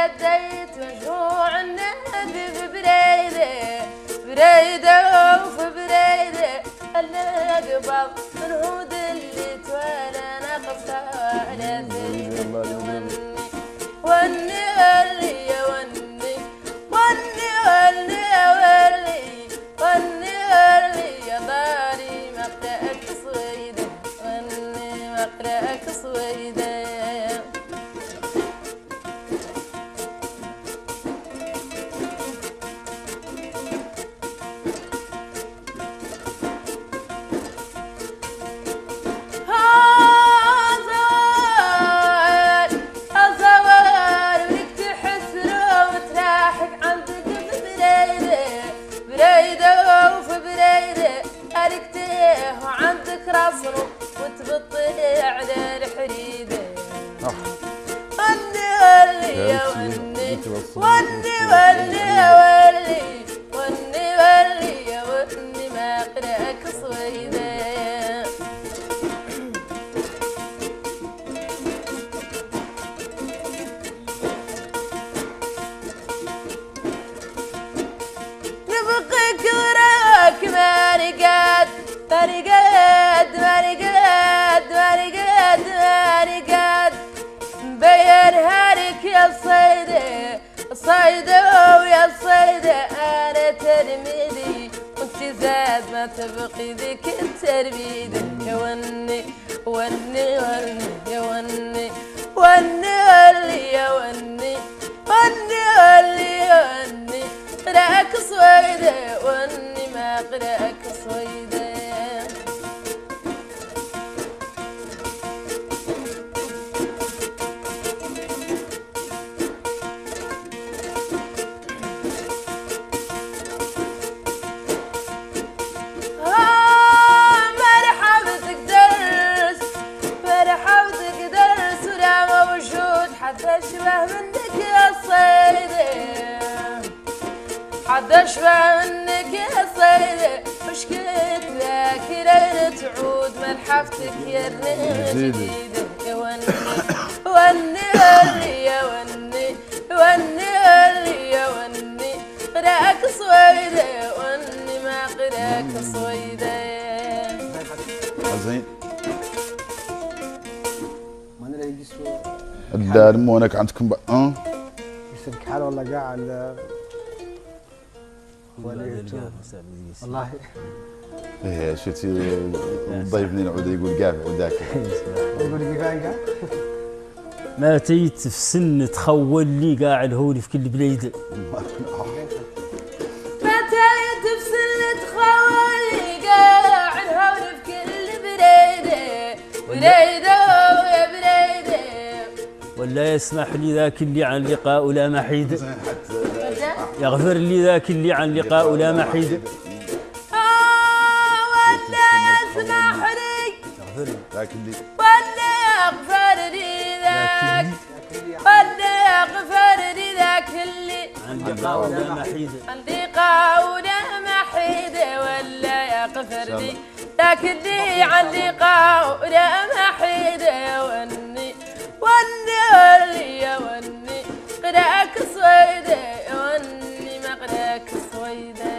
قديت مشروع النبي ببريده بريده وفي بريده الأقبض من هود اللي توالى نقصها على زيد وني ولي يا وني وني ولي يا ولي وني ولي يا داري مقرأك صويده وني مقرأك صويده وعندك راسه وتبطي على الحريده وني ولي يا وني وني ولي يا ولي وني ولي يا وني ما قرأك صويده نبقيك وراك ما رقاد مرقد مرقد مرقد مرقد مبين هارك يا صيدة صيدة ويا صيدة أنا تلميذي وانت زاد ما تبقي ذيك التربيدة يا وني وني وني يا وني وني ولي يا وني وني ولي يا وني قرأك صويدة وني ما قرأك صويدة حد أشبه منك يا صيدة حد أشبه منك يا صيدة مشكلة ذاكرة تعود ملحفتك يا رنين جديدة يا وني وني ولي يا وني وني ولي يا وني قرأك صويدة وني ما قرأك صويدة زين الدار مونك عندكم بقى يسلك حال والله قاعد والله ايه شفتي الضيف منين عود يقول قاف عوداك يقول لي قاعد ما تيت في سن تخول لي قاعد هوني في كل بليده ما تيت في سن تخول لي قاعد هوني في كل بليده بليده ويا بليده ولا يسمح لي ذاك اللي عن لقاء ولا محيد يغفر لي ذاك اللي عن لقاء ولا محيد ولا يسمح لي ذاك اللي ولا يغفر لي ذاك ولا يغفر لي ذاك اللي عن لقاء ولا محيد عن لقاء ولا محيد ولا يغفر لي ذاك اللي عن لقاء ولا محيد وني وني ولي يا وني قرأك صويدة وني ما قرأك صويدة